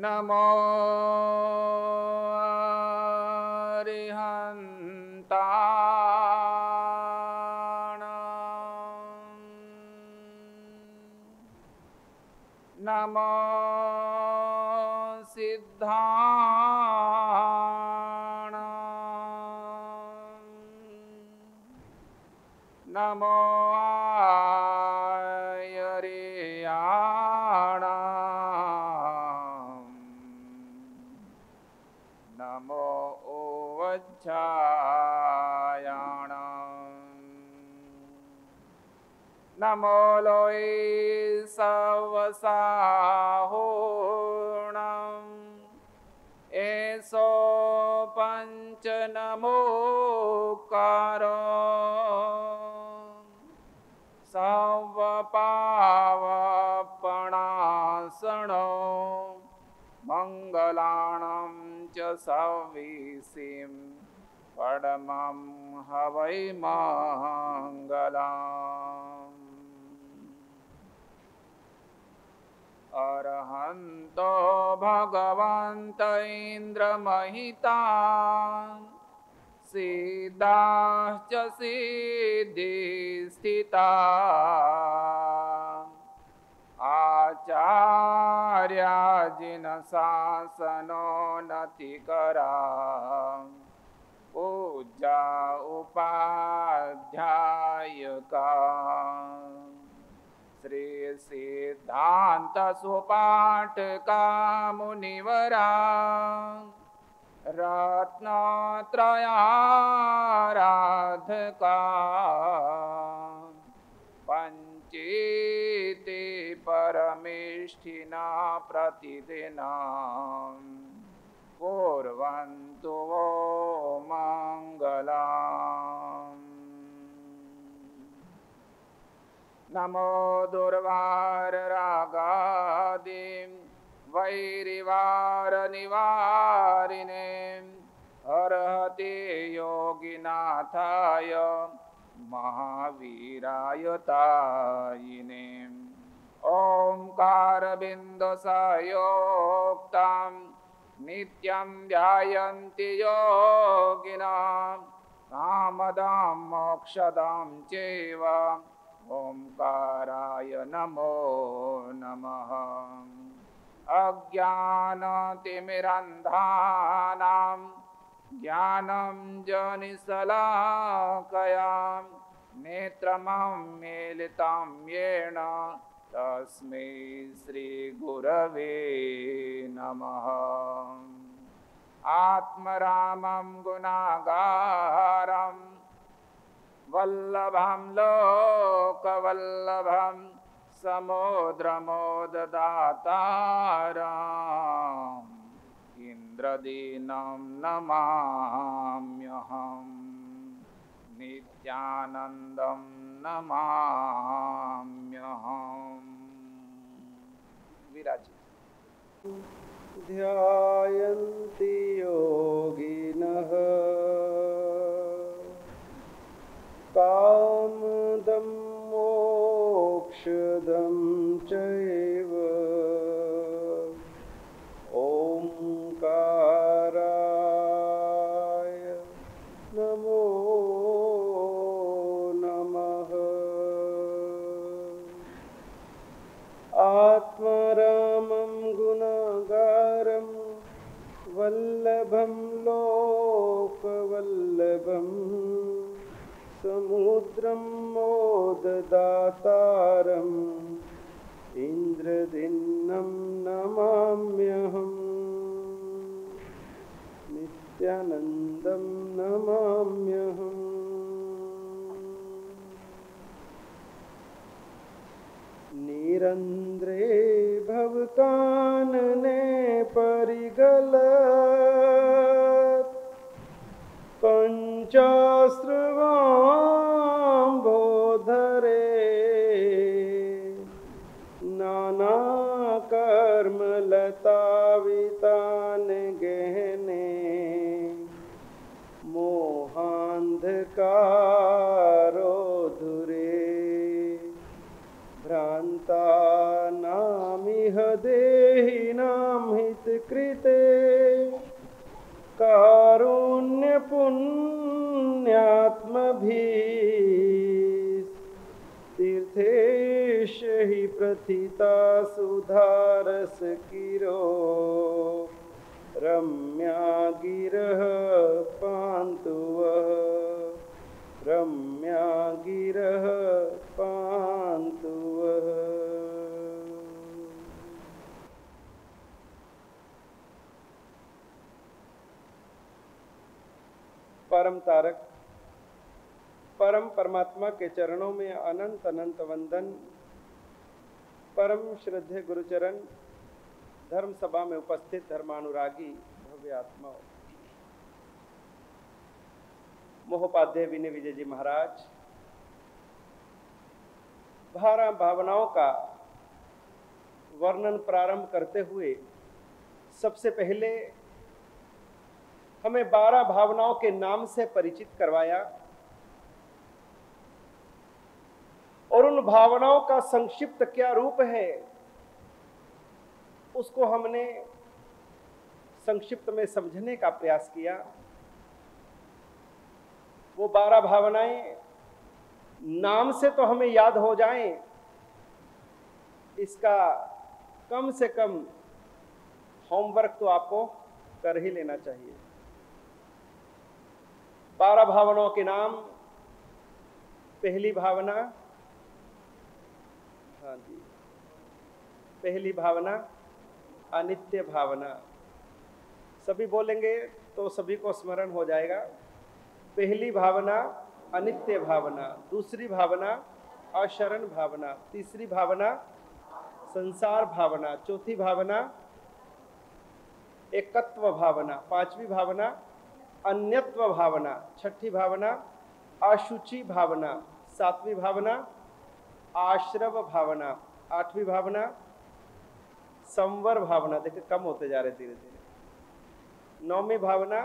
नमो अरिहन्ताणां नमो सिद्धाणां नमो आयर्याणां नमो ओवज्झायाणां नमो लोय सवसाहोणां एसो पंच नमोकारो सर्वपावपणासनो मंगलाणं च सविसिं परमं हवै मंगलम् अरहन्तो भगवन्त इन्द्रमहिता सिद्धाश्च सिद्धिस्थिता आचार्याजिन शासनो नतिकरा पूजा उपाध्यायका श्री सिद्धांत सुपाठका मुनिवरा रत्नत्रयाराधका पंचेति परमेष्ठिना प्रतिदिनं कुर्वन्तु वो मंगलम् नमो दुर्वाररागादिं वैरिवारनिवारिणे अर्हते योगिनाथाय महावीराय तायिने ओंकारबिन्दुसंयुक्तं नित्यं ध्यायन्ति योगिनः कामदां मोक्षदां चैव ओंकाराय नमो नमः अज्ञानतिमिरन्धानां ज्ञानं जनिशलाकया नेत्रमं येन तस्मै श्रीगुरवे नमः आत्मरामं गुणागारं वल्लभं लोकवल्लभं समुद्रमोददातारम् इन्द्रदीनं नमाम्यहं नित्यानन्दं नमाम्यहम् विराज ध्यायन्ति योगिनः कामदं मोक्षदं चैव ओंकाराय नमो नमः आत्मारामं गुणागारं वल्लभं लोकवल्लभं समुद्रं मोददातारम् इन्द्रदिन्नं नमाम्यहम् नित्यानन्दं नमाम्यहम् निरन्ध्रे भवकानने परिगलत् पञ्चास्रवाम्भोधरे नानाकर्मलतावितान् गहने मोहान्धकारो धुरे भ्रान्तानामिह देव देहिनां हितकृते कारुण्य पुण्यात्मभिः तीर्थेश हि प्रथिता सुधारस किरो रम्या गिरः पान्तु वः रम्या गिरः पान्तु वः। परम तारक परम परमात्मा के चरणों में अनंत अनंत वंदन। परम श्रद्धेय गुरुचरण, धर्म सभा में उपस्थित धर्मानुरागी भव्य आत्माओं, महोपाध्याय विनय विजय जी महाराज, 12 भावनाओं का वर्णन प्रारंभ करते हुए सबसे पहले हमें 12 भावनाओं के नाम से परिचित करवाया और उन भावनाओं का संक्षिप्त क्या रूप है उसको हमने संक्षिप्त में समझने का प्रयास किया। वो 12 भावनाएं नाम से तो हमें याद हो जाएं, इसका कम से कम होमवर्क तो आपको कर ही लेना चाहिए। 12 भावनाओं के नाम। पहली भावना, हाँ जी, पहली भावना अनित्य भावना। सभी बोलेंगे तो सभी को स्मरण हो जाएगा। पहली भावना अनित्य भावना, दूसरी भावना अशरण भावना, तीसरी भावना संसार भावना, चौथी भावना एकत्व भावना, पांचवी भावना अन्यत्व भावना, छठी भावना अशुचि भावना, सातवीं भावना आश्रव भावना, आठवीं भावना संवर भावना, देखिए कम होते जा रहे धीरे धीरे, नौवीं भावना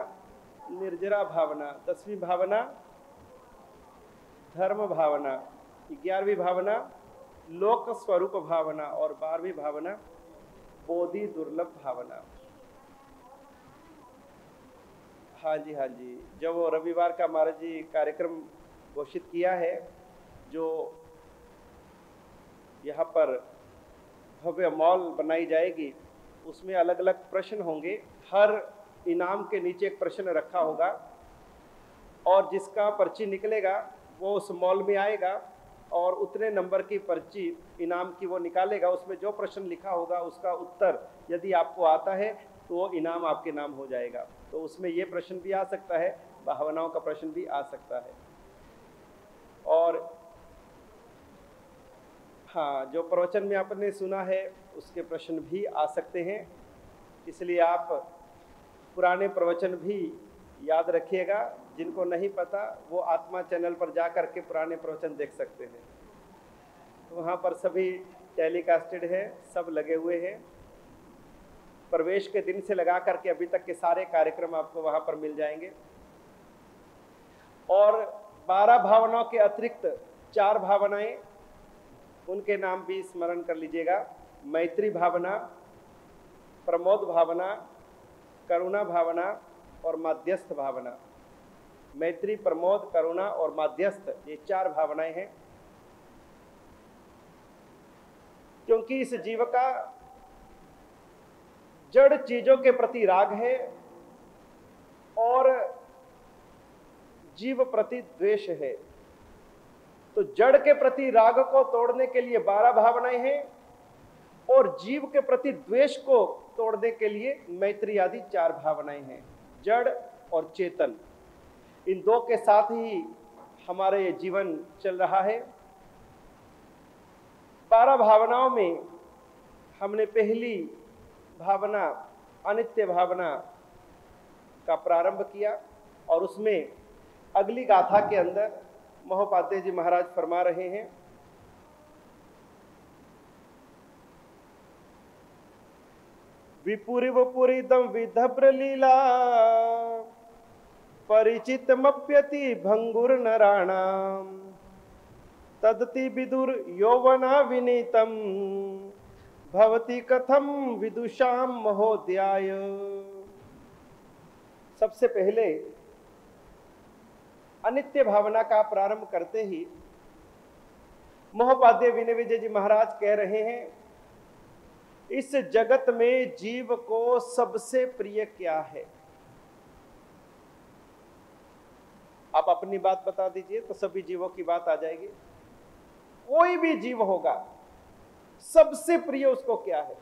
निर्जरा भावना, 10वीं भावना धर्म भावना, 11वीं भावना लोक स्वरूप भावना और 12वीं भावना बोधि दुर्लभ भावना। हाँ जी, हाँ जी, जो वो रविवार का महाराज जी कार्यक्रम घोषित किया है, जो यहाँ पर भव्य मॉल बनाई जाएगी, उसमें अलग अलग प्रश्न होंगे। हर इनाम के नीचे एक प्रश्न रखा होगा और जिसका पर्ची निकलेगा वो उस मॉल में आएगा और उतने नंबर की पर्ची इनाम की वो निकालेगा। उसमें जो प्रश्न लिखा होगा उसका उत्तर यदि आपको आता है तो वो इनाम आपके नाम हो जाएगा। तो उसमें ये प्रश्न भी आ सकता है, भावनाओं का प्रश्न भी आ सकता है। और हाँ, जो प्रवचन में आपने सुना है उसके प्रश्न भी आ सकते हैं, इसलिए आप पुराने प्रवचन भी याद रखिएगा। जिनको नहीं पता वो आत्मा चैनल पर जा कर के पुराने प्रवचन देख सकते हैं, तो वहाँ पर सभी टेलीकास्टेड है, सब लगे हुए हैं। प्रवेश के दिन से लगा करके अभी तक के सारे कार्यक्रम आपको वहाँ पर मिल जाएंगे। और 12 भावनाओं के अतिरिक्त 4 भावनाएं, उनके नाम भी स्मरण कर लीजिएगा। मैत्री भावना, प्रमोद भावना, करुणा भावना और माध्यस्थ भावना। मैत्री, प्रमोद, करुणा और माध्यस्थ, ये 4 भावनाएं हैं। क्योंकि इस जीव का जड़ चीजों के प्रति राग है और जीव प्रति द्वेष है, तो जड़ के प्रति राग को तोड़ने के लिए 12 भावनाएं हैं और जीव के प्रति द्वेष को तोड़ने के लिए मैत्री आदि 4 भावनाएं हैं। जड़ और चेतन, इन दो के साथ ही हमारा ये जीवन चल रहा है। 12 भावनाओं में हमने पहली भावना अनित्य भावना का प्रारंभ किया और उसमें अगली गाथा के अंदर महोपाध्याय जी महाराज फरमा रहे हैं, विपुरिवपुरिदं विधभ्र लीला परिचितमप्यति भंगुर्नराणाम् तदति विदुर यौवना विनीतम् भवति कथम विदुषाम महोदयाय। सबसे पहले अनित्य भावना का प्रारंभ करते ही महोपाध्याय विनय विजय जी महाराज कह रहे हैं, इस जगत में जीव को सबसे प्रिय क्या है? आप अपनी बात बता दीजिए तो सभी जीवों की बात आ जाएगी। कोई भी जीव होगा, सबसे प्रिय उसको क्या है?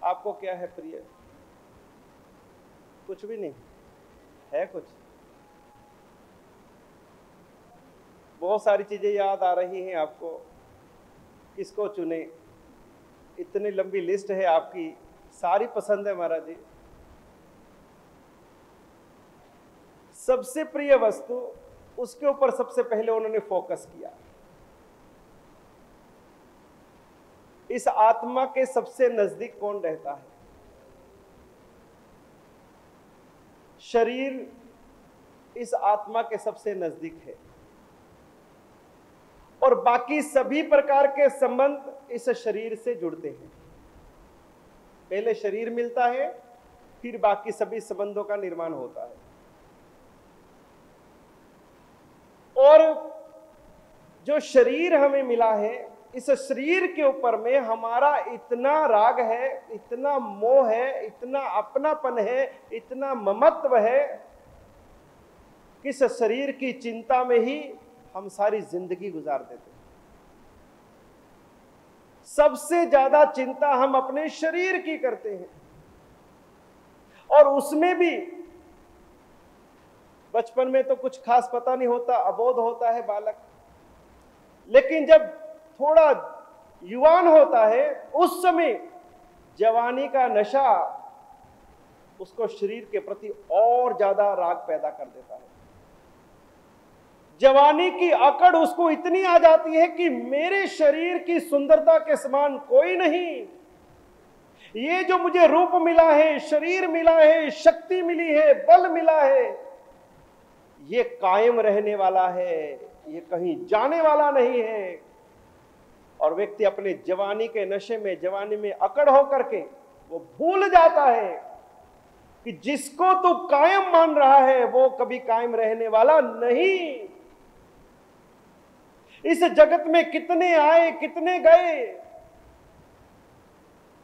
आपको क्या है प्रिय? कुछ भी नहीं है। कुछ बहुत सारी चीजें याद आ रही हैं आपको, किसको चुने? इतनी लंबी लिस्ट है आपकी, सारी पसंद है महाराज जी। सबसे प्रिय वस्तु, उसके ऊपर सबसे पहले उन्होंने फोकस किया। इस आत्मा के सबसे नजदीक कौन रहता है? शरीर इस आत्मा के सबसे नजदीक है और बाकी सभी प्रकार के संबंध इस शरीर से जुड़ते हैं। पहले शरीर मिलता है, फिर बाकी सभी संबंधों का निर्माण होता है। और जो शरीर हमें मिला है, इस शरीर के ऊपर में हमारा इतना राग है, इतना मोह है, इतना अपनापन है, इतना ममत्व है कि इस शरीर की चिंता में ही हम सारी जिंदगी गुजार देते हैं। सबसे ज्यादा चिंता हम अपने शरीर की करते हैं, और उसमें भी बचपन में तो कुछ खास पता नहीं होता, अबोध होता है बालक, लेकिन जब थोड़ा युवान होता है, उस समय जवानी का नशा उसको शरीर के प्रति और ज्यादा राग पैदा कर देता है। जवानी की अकड़ उसको इतनी आ जाती है कि मेरे शरीर की सुंदरता के समान कोई नहीं, ये जो मुझे रूप मिला है, शरीर मिला है, शक्ति मिली है, बल मिला है, ये कायम रहने वाला है, ये कहीं जाने वाला नहीं है। और व्यक्ति अपने जवानी के नशे में, जवानी में अकड़ होकर के वो भूल जाता है कि जिसको तू कायम मान रहा है वो कभी कायम रहने वाला नहीं। इस जगत में कितने आए, कितने गए,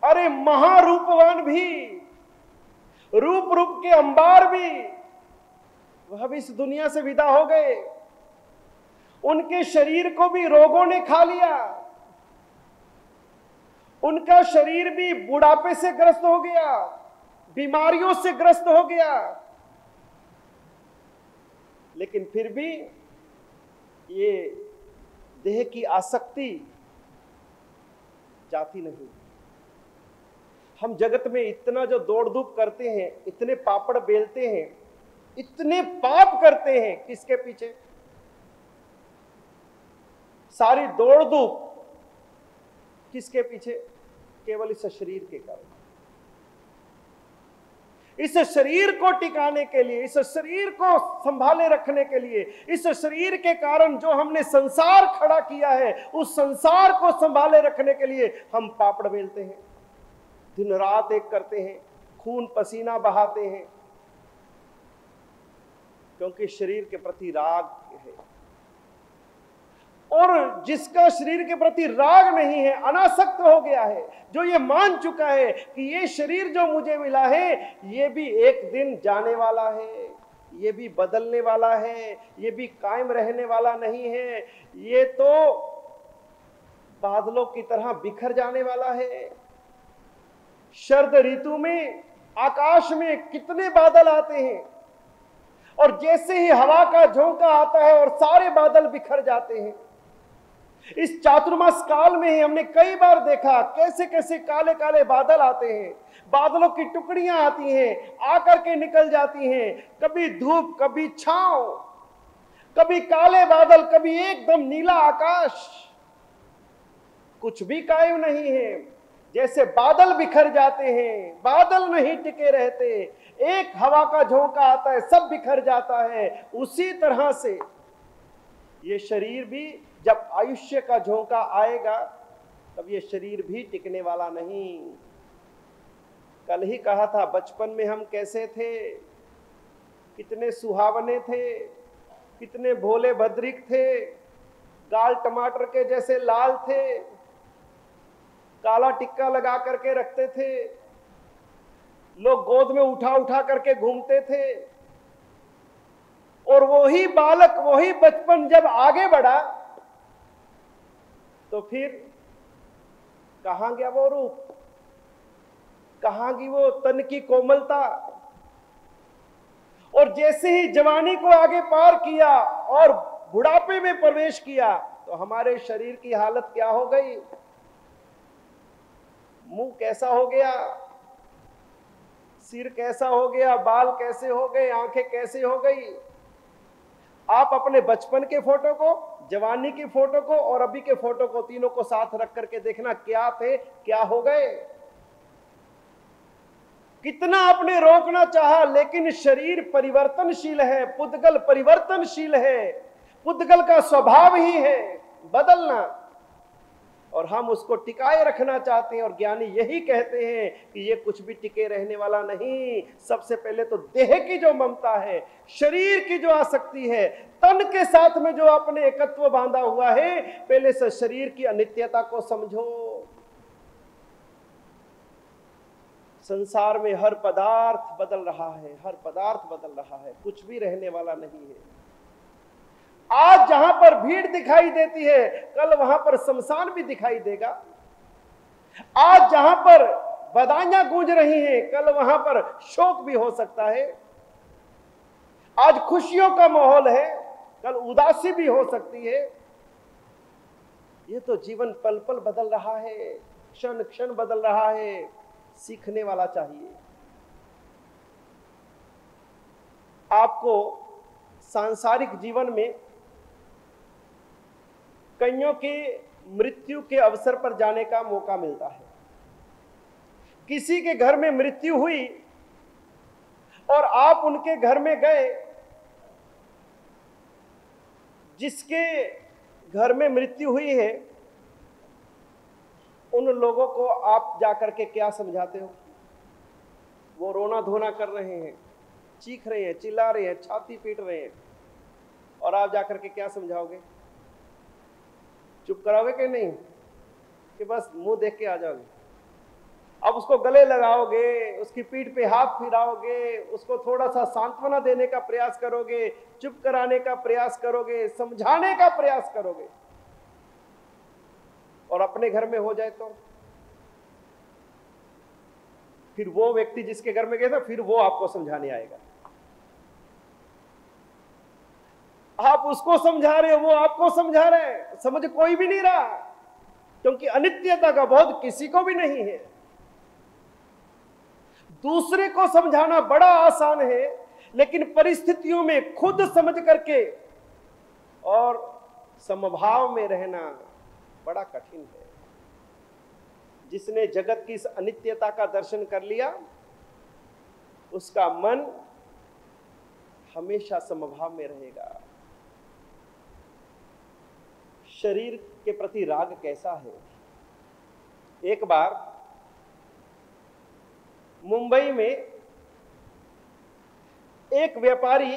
अरे महारूपवान भी, रूप रूप के अंबार भी, वह भी इस दुनिया से विदा हो गए। उनके शरीर को भी रोगों ने खा लिया, उनका शरीर भी बुढ़ापे से ग्रस्त हो गया, बीमारियों से ग्रस्त हो गया, लेकिन फिर भी ये देह की आसक्ति जाती नहीं। हम जगत में इतना जो दौड़ धूप करते हैं, इतने पापड़ बेलते हैं, इतने पाप करते हैं, किसके पीछे? सारी दौड़ धूप किसके पीछे? केवल इस शरीर के कारण। इस शरीर को टिकाने के लिए, इस शरीर को संभाले रखने के लिए, इस शरीर के कारण जो हमने संसार खड़ा किया है, उस संसार को संभाले रखने के लिए हम पापड़ बेलते हैं, दिन रात एक करते हैं, खून पसीना बहाते हैं, क्योंकि शरीर के प्रति राग है। और जिसका शरीर के प्रति राग नहीं है, अनासक्त हो गया है, जो ये मान चुका है कि ये शरीर जो मुझे मिला है ये भी एक दिन जाने वाला है, ये भी बदलने वाला है, ये भी कायम रहने वाला नहीं है, ये तो बादलों की तरह बिखर जाने वाला है। शरद ऋतु में आकाश में कितने बादल आते हैं, और जैसे ही हवा का झोंका आता है और सारे बादल बिखर जाते हैं। इस चातुर्मास काल में ही हमने कई बार देखा कैसे कैसे काले काले बादल आते हैं, बादलों की टुकड़ियां आती हैं, आकर के निकल जाती हैं, कभी धूप, कभी छांव, कभी काले बादल, कभी एकदम नीला आकाश, कुछ भी कायम नहीं है। जैसे बादल बिखर जाते हैं, बादल नहीं टिके रहते, एक हवा का झोंका आता है सब बिखर जाता है, उसी तरह से ये शरीर भी जब आयुष्य का झोंका आएगा तब ये शरीर भी टिकने वाला नहीं। कल ही कहा था, बचपन में हम कैसे थे, कितने सुहावने थे, कितने भोले भद्रिक थे, गाल टमाटर के जैसे लाल थे, काला टिक्का लगा करके रखते थे, लोग गोद में उठा उठा करके घूमते थे। और वही बालक, वही बचपन जब आगे बढ़ा तो फिर कहां गया वो रूप, कहां गई वो तन की कोमलता। और जैसे ही जवानी को आगे पार किया और बुढ़ापे में प्रवेश किया तो हमारे शरीर की हालत क्या हो गई, मुंह कैसा हो गया, सिर कैसा हो गया, बाल कैसे हो गए, आंखें कैसे हो गई। आप अपने बचपन के फोटो को, जवानी की फोटो को और अभी के फोटो को, तीनों को साथ रख करके देखना, क्या थे क्या हो गए। कितना आपने रोकना चाहा लेकिन शरीर परिवर्तनशील है, पुद्गल परिवर्तनशील है, पुद्गल का स्वभाव ही है बदलना, और हम उसको टिकाए रखना चाहते हैं। और ज्ञानी यही कहते हैं कि ये कुछ भी टिके रहने वाला नहीं। सबसे पहले तो देह की जो ममता है, शरीर की जो आसक्ति है, तन के साथ में जो अपने एकत्व बांधा हुआ है, पहले से शरीर की अनित्यता को समझो। संसार में हर पदार्थ बदल रहा है, हर पदार्थ बदल रहा है, कुछ भी रहने वाला नहीं है। आज जहां पर भीड़ दिखाई देती है, कल वहां पर शमशान भी दिखाई देगा। आज जहां पर बधाइयां गूंज रही हैं, कल वहां पर शोक भी हो सकता है। आज खुशियों का माहौल है, कल उदासी भी हो सकती है। ये तो जीवन पल पल बदल रहा है, क्षण क्षण बदल रहा है। सीखने वाला चाहिए। आपको सांसारिक जीवन में कईयों की मृत्यु के अवसर पर जाने का मौका मिलता है। किसी के घर में मृत्यु हुई और आप उनके घर में गए, जिसके घर में मृत्यु हुई है उन लोगों को आप जाकर के क्या समझाते हो? वो रोना धोना कर रहे हैं, चीख रहे हैं, चिल्ला रहे हैं, छाती पीट रहे हैं, और आप जाकर के क्या समझाओगे? चुप कराओगे कि नहीं, कि बस मुंह देख के आ जाओगे? अब उसको गले लगाओगे, उसकी पीठ पे हाथ फिराओगे, उसको थोड़ा सा सांत्वना देने का प्रयास करोगे, चुप कराने का प्रयास करोगे, समझाने का प्रयास करोगे। और अपने घर में हो जाए तो फिर वो व्यक्ति जिसके घर में गया था, फिर वो आपको समझाने आएगा। आप उसको समझा रहे हो, वो आपको समझा रहे हैं, समझ कोई भी नहीं रहा, क्योंकि अनित्यता का बोध किसी को भी नहीं है। दूसरे को समझाना बड़ा आसान है, लेकिन परिस्थितियों में खुद समझ करके और समभाव में रहना बड़ा कठिन है। जिसने जगत की इस अनित्यता का दर्शन कर लिया, उसका मन हमेशा समभाव में रहेगा। शरीर के प्रति राग कैसा है? एक बार मुंबई में एक व्यापारी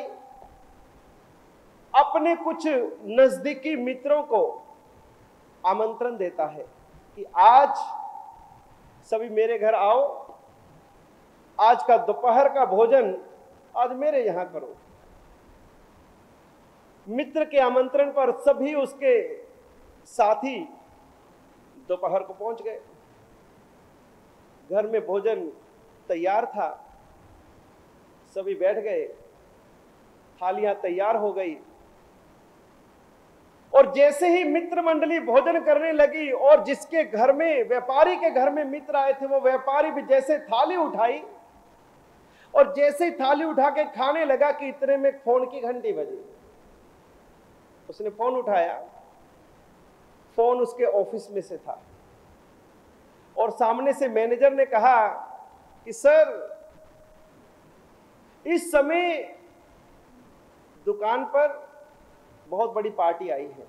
अपने कुछ नजदीकी मित्रों को आमंत्रण देता है कि आज सभी मेरे घर आओ, आज का दोपहर का भोजन आज मेरे यहां करो। मित्र के आमंत्रण पर सभी उसके साथी दोपहर को पहुंच गए। घर में भोजन तैयार था, सभी बैठ गए, थालियां तैयार हो गई, और जैसे ही मित्र मंडली भोजन करने लगी और जिसके घर में, व्यापारी के घर में मित्र आए थे, वो व्यापारी भी जैसे थाली उठाई और जैसे ही थाली उठा के खाने लगा कि इतने में फोन की घंटी बजी। उसने फोन उठाया, फोन उसके ऑफिस में से था, और सामने से मैनेजर ने कहा कि सर, इस समय दुकान पर बहुत बड़ी पार्टी आई है,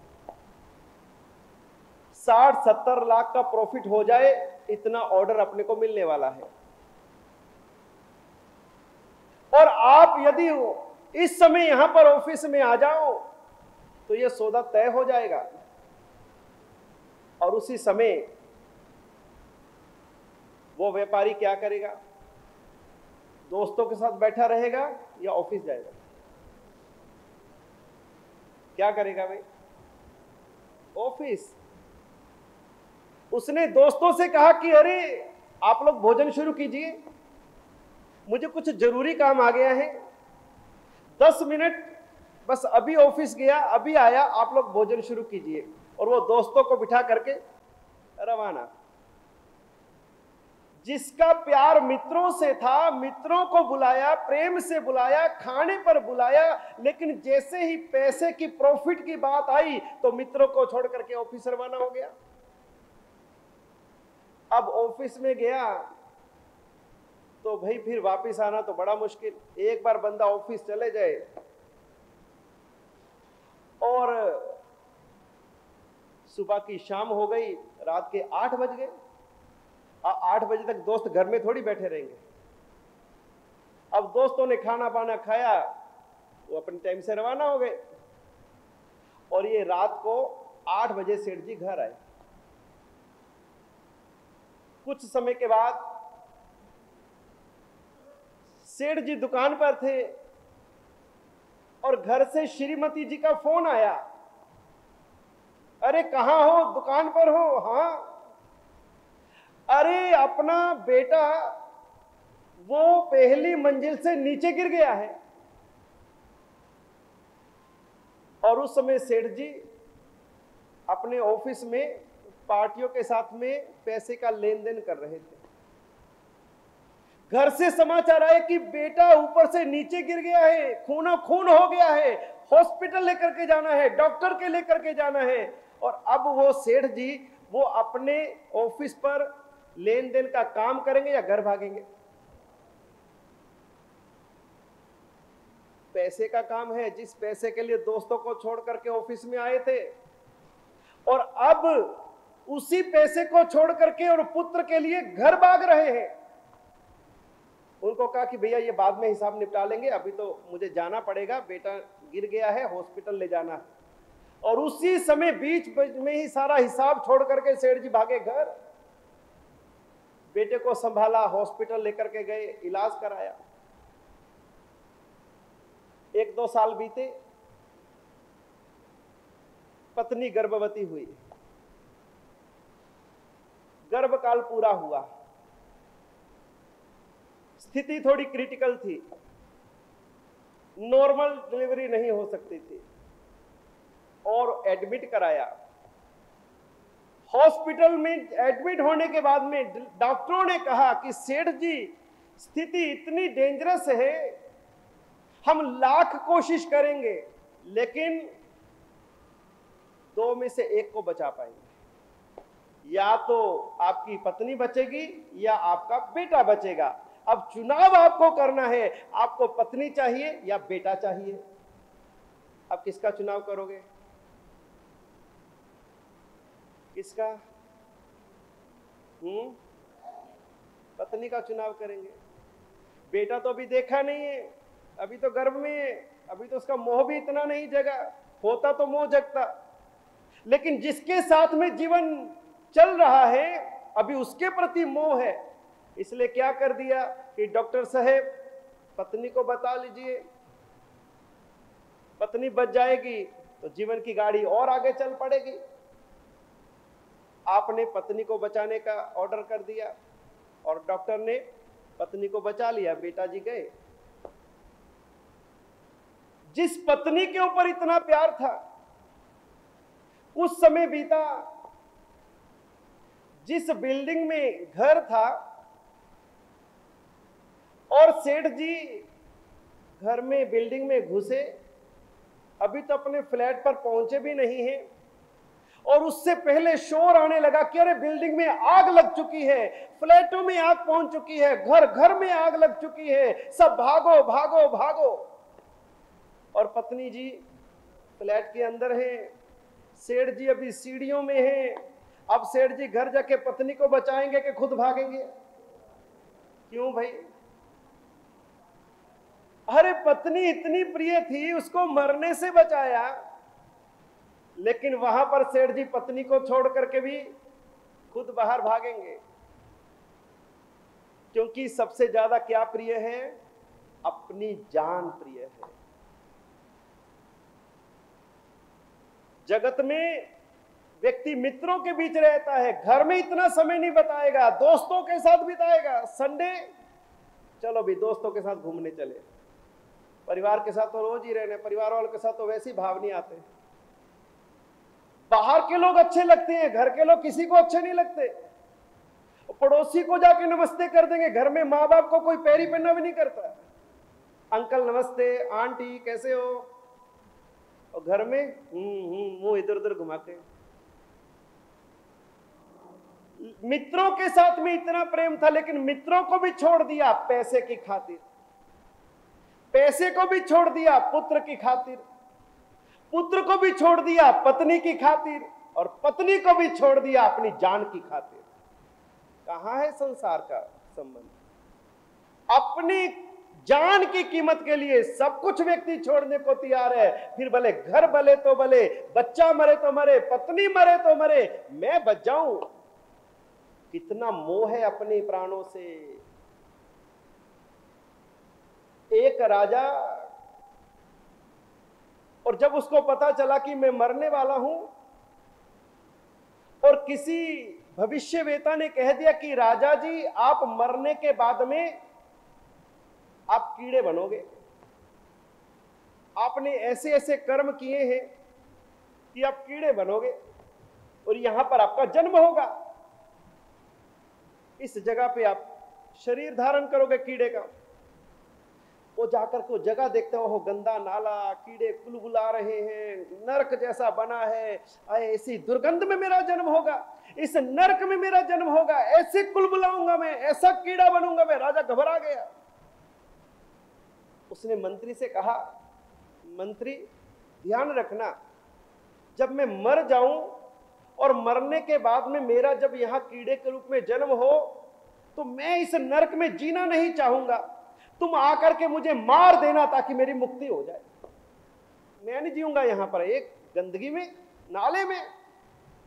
60-70 लाख का प्रॉफिट हो जाए, इतना ऑर्डर अपने को मिलने वाला है। और आप यदि इस समय यहां पर ऑफिस में आ जाओ तो यह सौदा तय हो जाएगा। और उसी समय वो व्यापारी क्या करेगा? दोस्तों के साथ बैठा रहेगा या ऑफिस जाएगा? क्या करेगा भाई? ऑफिस। उसने दोस्तों से कहा कि अरे आप लोग भोजन शुरू कीजिए, मुझे कुछ जरूरी काम आ गया है, 10 मिनट बस, अभी ऑफिस गया, अभी आया, आप लोग भोजन शुरू कीजिए। और वो दोस्तों को बिठा करके रवाना। जिसका प्यार मित्रों से था, मित्रों को बुलाया, प्रेम से बुलाया, खाने पर बुलाया, लेकिन जैसे ही पैसे की, प्रॉफिट की बात आई तो मित्रों को छोड़ करके ऑफिस रवाना हो गया। अब ऑफिस में गया तो भाई फिर वापस आना तो बड़ा मुश्किल। एक बार बंदा ऑफिस चले जाए और सुबह की शाम हो गई, रात के 8 बज गए। 8 बजे तक दोस्त घर में थोड़ी बैठे रहेंगे। अब दोस्तों ने खाना पाना खाया, वो अपने टाइम से रवाना हो गए। और ये रात को 8 बजे सेठ जी घर आए। कुछ समय के बाद सेठ जी दुकान पर थे और घर से श्रीमती जी का फोन आया। अरे कहां हो? दुकान पर हो? हां। अरे अपना बेटा वो पहली मंजिल से नीचे गिर गया है। और उस समय सेठ जी अपने ऑफिस में पार्टियों के साथ में पैसे का लेन देन कर रहे थे। घर से समाचार आए कि बेटा ऊपर से नीचे गिर गया है, खूनो खून हो गया है, हॉस्पिटल लेकर के जाना है, डॉक्टर के लेकर के जाना है। और अब वो सेठ जी वो अपने ऑफिस पर लेन देन का काम करेंगे या घर भागेंगे? पैसे का काम है, जिस पैसे के लिए दोस्तों को छोड़ करके ऑफिस में आए थे, और अब उसी पैसे को छोड़ करके और पुत्र के लिए घर भाग रहे हैं। उनको कहा कि भैया ये बाद में हिसाब निपटा लेंगे, अभी तो मुझे जाना पड़ेगा, बेटा गिर गया है, हॉस्पिटल ले जाना है। और उसी समय बीच में ही सारा हिसाब छोड़ करके सेठ जी भागे घर। बेटे को संभाला, हॉस्पिटल लेकर के गए, इलाज कराया। 1-2 साल बीते, पत्नी गर्भवती हुई, गर्भकाल पूरा हुआ, स्थिति थोड़ी क्रिटिकल थी, नॉर्मल डिलीवरी नहीं हो सकती थी और एडमिट कराया। हॉस्पिटल में एडमिट होने के बाद में डॉक्टरों ने कहा कि सेठ जी स्थिति इतनी डेंजरस है, हम लाख कोशिश करेंगे लेकिन 2 में से 1 को बचा पाएंगे। या तो आपकी पत्नी बचेगी या आपका बेटा बचेगा। अब चुनाव आपको करना है, आपको पत्नी चाहिए या बेटा चाहिए। अब किसका चुनाव करोगे? किसका? पत्नी का चुनाव करेंगे। बेटा तो अभी देखा नहीं है, अभी तो गर्भ में है, अभी तो उसका मोह भी इतना नहीं जगा, होता तो मोह जगता। लेकिन जिसके साथ में जीवन चल रहा है अभी उसके प्रति मोह है। इसलिए क्या कर दिया कि डॉक्टर साहब पत्नी को बता लीजिए, पत्नी बच जाएगी तो जीवन की गाड़ी और आगे चल पड़ेगी। आपने पत्नी को बचाने का ऑर्डर कर दिया और डॉक्टर ने पत्नी को बचा लिया, बेटा जी गए। जिस पत्नी के ऊपर इतना प्यार था, उस समय बीता, जिस बिल्डिंग में घर था, और सेठ जी घर में बिल्डिंग में घुसे, अभी तो अपने फ्लैट पर पहुंचे भी नहीं हैं और उससे पहले शोर आने लगा कि अरे बिल्डिंग में आग लग चुकी है, फ्लैटों में आग पहुंच चुकी है, घर घर में आग लग चुकी है, सब भागो भागो भागो। और पत्नी जी फ्लैट के अंदर है, सेठ जी अभी सीढ़ियों में हैं, अब सेठ जी घर जाके पत्नी को बचाएंगे कि खुद भागेंगे? क्यों भाई? अरे पत्नी इतनी प्रिय थी, उसको मरने से बचाया, लेकिन वहां पर सेठ जी पत्नी को छोड़ करके भी खुद बाहर भागेंगे। क्योंकि सबसे ज्यादा क्या प्रिय है? अपनी जान प्रिय है। जगत में व्यक्ति मित्रों के बीच रहता है, घर में इतना समय नहीं बिताएगा, दोस्तों के साथ बिताएगा। संडे चलो भी दोस्तों के साथ घूमने चले, परिवार के साथ तो रोज ही रहने, परिवार वालों के साथ तो वैसे ही भाव नहीं आते। बाहर के लोग अच्छे लगते हैं, घर के लोग किसी को अच्छे नहीं लगते। पड़ोसी को जाके नमस्ते कर देंगे, घर में माँ बाप को कोई पैरी पहनना भी नहीं करता। अंकल नमस्ते, आंटी कैसे हो, और घर में मुंह इधर उधर घुमा के। मित्रों के साथ में इतना प्रेम था, लेकिन मित्रों को भी छोड़ दिया पैसे की खातिर, पैसे को भी छोड़ दिया पुत्र की खातिर, पुत्र को भी छोड़ दिया पत्नी की खातिर, और पत्नी को भी छोड़ दिया अपनी जान की खातिर। कहां है संसार का संबंध? अपनी जान की कीमत के लिए सब कुछ व्यक्ति छोड़ने को तैयार है। फिर भले घर भले तो भले, बच्चा मरे तो मरे, पत्नी मरे तो मरे, मैं बच जाऊं। कितना मोह है अपने प्राणों से। एक राजा, और जब उसको पता चला कि मैं मरने वाला हूं, और किसी भविष्यवेता ने कह दिया कि राजा जी आप मरने के बाद में आप कीड़े बनोगे, आपने ऐसे ऐसे कर्म किए हैं कि आप कीड़े बनोगे और यहां पर आपका जन्म होगा, इस जगह पे आप शरीर धारण करोगे कीड़े का। वो जाकर को जगह देखते हो, गंदा नाला, कीड़े कुलबुला रहे हैं, नरक जैसा बना है, ऐसी दुर्गंध में मेरा जन्म होगा, इस नरक में मेरा जन्म होगा, ऐसे कुलबुलाऊंगा मैं, ऐसा कीड़ा बनूंगा मैं। राजा घबरा गया। उसने मंत्री से कहा, मंत्री ध्यान रखना, जब मैं मर जाऊं और मरने के बाद में मेरा जब यहां कीड़े के रूप में जन्म हो, तो मैं इस नरक में जीना नहीं चाहूंगा, तुम आकर के मुझे मार देना ताकि मेरी मुक्ति हो जाए। मैं नहीं जीऊंगा यहां पर एक गंदगी में, नाले में,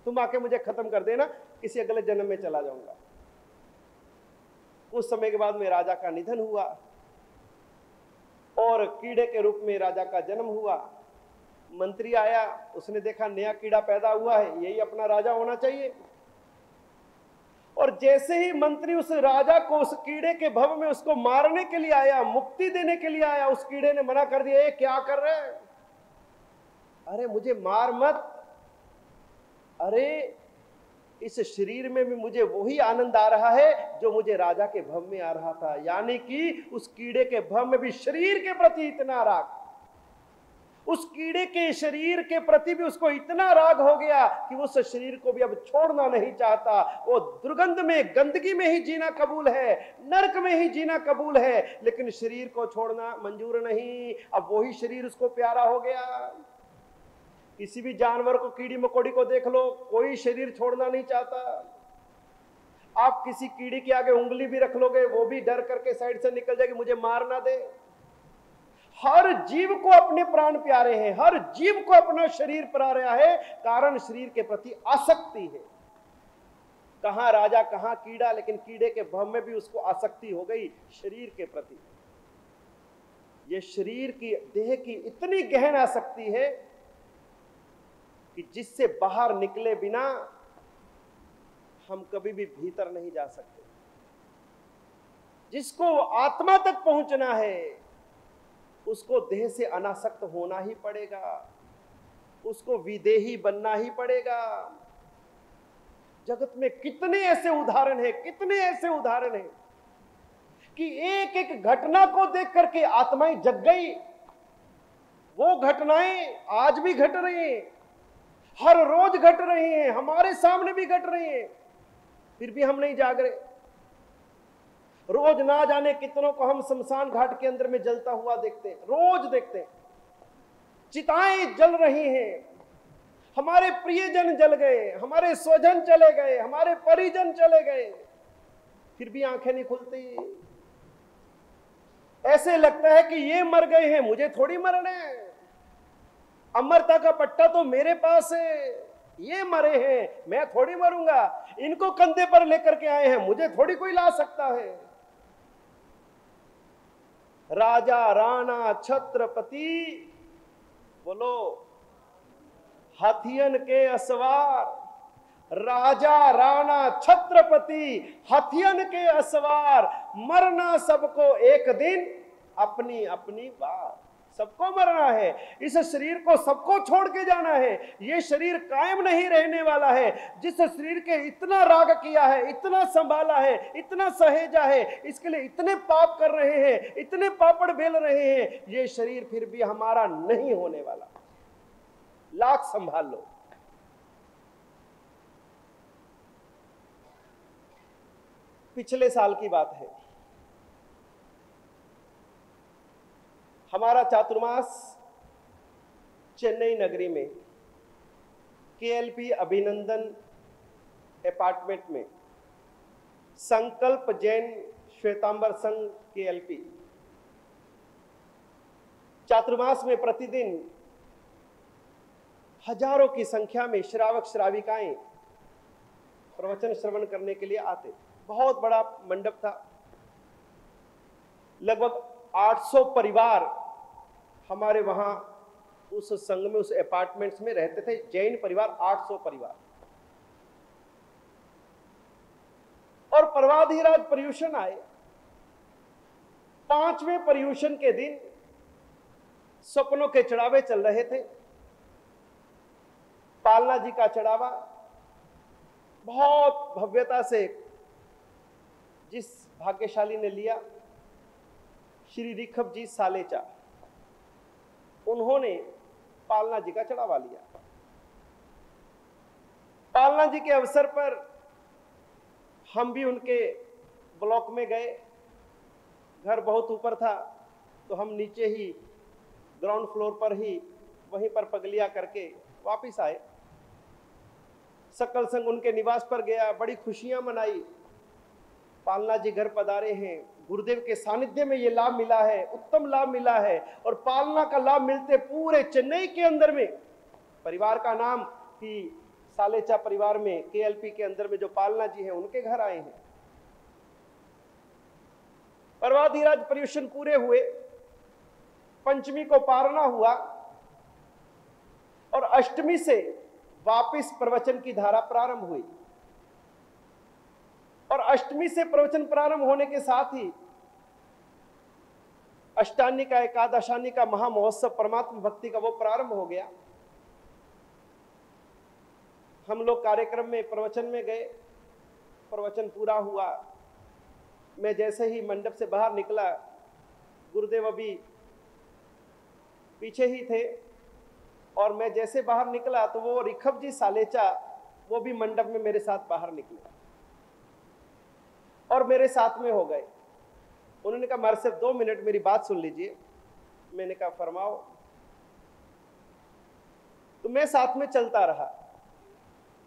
तुम आके मुझे खत्म कर देना, किसी अगले जन्म में चला जाऊंगा। कुछ समय के बाद में राजा का निधन हुआ और कीड़े के रूप में राजा का जन्म हुआ। मंत्री आया, उसने देखा नया कीड़ा पैदा हुआ है, यही अपना राजा होना चाहिए। और जैसे ही मंत्री उस राजा को उस कीड़े के भव में उसको मारने के लिए आया, मुक्ति देने के लिए आया, उस कीड़े ने मना कर दिया, ये क्या कर रहे हैं? अरे मुझे मार मत, अरे इस शरीर में भी मुझे वही आनंद आ रहा है जो मुझे राजा के भव में आ रहा था। यानी कि उस कीड़े के भव में भी शरीर के प्रति इतना राग, उस कीड़े के शरीर के प्रति भी उसको इतना राग हो गया कि उस शरीर को भी अब छोड़ना नहीं चाहता। वो दुर्गंध में, गंदगी में ही जीना कबूल है, नरक में ही जीना कबूल है, लेकिन शरीर को छोड़ना मंजूर नहीं। अब वही शरीर उसको प्यारा हो गया। किसी भी जानवर को, कीड़ी मकोड़ी को देख लो, कोई शरीर छोड़ना नहीं चाहता। आप किसी कीड़ी के आगे उंगली भी रख लोगे, वो भी डर करके साइड से निकल जाएगी, मुझे मार ना दे। हर जीव को अपने प्राण प्यारे हैं, हर जीव को अपना शरीर प्यारा है, कारण शरीर के प्रति आसक्ति है। कहां राजा कहां कीड़ा, लेकिन कीड़े के भव में भी उसको आसक्ति हो गई शरीर के प्रति। ये शरीर की, देह की इतनी गहन आसक्ति है कि जिससे बाहर निकले बिना हम कभी भी भीतर नहीं जा सकते। जिसको आत्मा तक पहुंचना है उसको देह से अनासक्त होना ही पड़ेगा, उसको विदेही बनना ही पड़ेगा। जगत में कितने ऐसे उदाहरण हैं, कितने ऐसे उदाहरण हैं कि एक एक घटना को देख करके आत्माएं जग गई। वो घटनाएं आज भी घट रही हैं, हर रोज घट रही हैं, हमारे सामने भी घट रही हैं, फिर भी हम नहीं जाग रहे। रोज ना जाने कितनों को हम शमशान घाट के अंदर में जलता हुआ देखते हैं, रोज देखते हैं। चिताएं जल रही हैं, हमारे प्रियजन जल गए, हमारे स्वजन चले गए, हमारे परिजन चले गए, फिर भी आंखें नहीं खुलती। ऐसे लगता है कि ये मर गए हैं, मुझे थोड़ी मरना है, अमरता का पट्टा तो मेरे पास है, ये मरे हैं, मैं थोड़ी मरूंगा, इनको कंधे पर लेकर के आए हैं, मुझे थोड़ी कोई ला सकता है। राजा राणा छत्रपति, बोलो, हाथियन के असवार, राजा राणा छत्रपति, हथियन के असवार, मरना सबको एक दिन, अपनी अपनी बात, सबको मरना है, इस शरीर को सबको छोड़ के जाना है, ये शरीर कायम नहीं रहने वाला है। जिस शरीर के इतना राग किया है, इतना संभाला है, इतना सहेजा है, इसके लिए इतने पाप कर रहे हैं, इतने पापड़ बेल रहे हैं, ये शरीर फिर भी हमारा नहीं होने वाला। लाख संभाल लो। पिछले साल की बात है, हमारा चातुर्मास चेन्नई नगरी में केएलपी अभिनंदन अपार्टमेंट में संकल्प जैन श्वेतांबर संघ केएलपी चातुर्मास में प्रतिदिन हजारों की संख्या में श्रावक श्राविकाएं प्रवचन श्रवण करने के लिए आते। बहुत बड़ा मंडप था, लगभग 800 परिवार हमारे वहां उस संघ में, उस अपार्टमेंट्स में रहते थे, जैन परिवार 800 परिवार। और पर्वाधिराज पर्यूषण आए। 5वें पर्यूषण के दिन सपनों के चढ़ावे चल रहे थे। पालना जी का चढ़ावा बहुत भव्यता से जिस भाग्यशाली ने लिया, श्री ऋखभ जी सालेचा, उन्होंने पालना जी का चढ़ावा लिया। पालना जी के अवसर पर हम भी उनके ब्लॉक में गए। घर बहुत ऊपर था तो हम नीचे ही ग्राउंड फ्लोर पर ही वहीं पर पगलिया करके वापिस आए। सकल संघ उनके निवास पर गया, बड़ी खुशियां मनाई। पालना जी घर पधारे हैं, गुरुदेव के सानिध्य में ये लाभ मिला है, उत्तम लाभ मिला है। और पालना का लाभ मिलते पूरे चेन्नई के अंदर में परिवार का नाम कि सालेचा परिवार में केएलपी के अंदर में जो पालना जी हैं उनके घर आए हैं। पर्वाधिराज पर्यूषण पूरे हुए, पंचमी को पारना हुआ और अष्टमी से वापिस प्रवचन की धारा प्रारंभ हुई। और अष्टमी से प्रवचन प्रारंभ होने के साथ ही अष्टानी का, एकादशानी का महामहोत्सव परमात्मा भक्ति का वो प्रारंभ हो गया। हम लोग कार्यक्रम में प्रवचन में गए, प्रवचन पूरा हुआ। मैं जैसे ही मंडप से बाहर निकला, गुरुदेव अभी पीछे ही थे, और मैं जैसे बाहर निकला तो वो ऋखभ जी सालेचा वो भी मंडप में मेरे साथ बाहर निकले और मेरे साथ में हो गए। उन्होंने कहा महाराज सिर्फ 2 मिनट मेरी बात सुन लीजिए। मैंने कहा फरमाओ। तो मैं साथ में चलता रहा,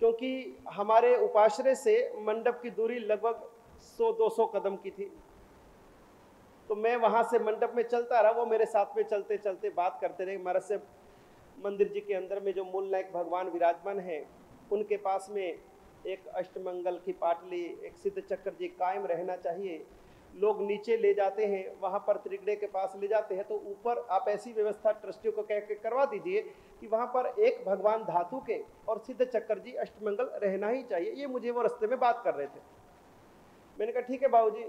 क्योंकि हमारे उपाश्रय से मंडप की दूरी लगभग 100-200 कदम की थी। तो मैं वहां से मंडप में चलता रहा, वो मेरे साथ में चलते चलते बात करते रहे। महाराज से मंदिर जी के अंदर में जो मूल नायक भगवान विराजमान है, उनके पास में एक अष्टमंगल की पाटली, एक सिद्ध चक्र जी कायम रहना चाहिए। लोग नीचे ले जाते हैं, वहां पर त्रिगड़े के पास ले जाते हैं, तो ऊपर आप ऐसी व्यवस्था ट्रस्टियों को कह के करवा दीजिए कि वहां पर एक भगवान धातु के और सिद्ध चक्र जी अष्टमंगल रहना ही चाहिए। ये मुझे वो रास्ते में बात कर रहे थे। मैंने कहा ठीक है बाबूजी,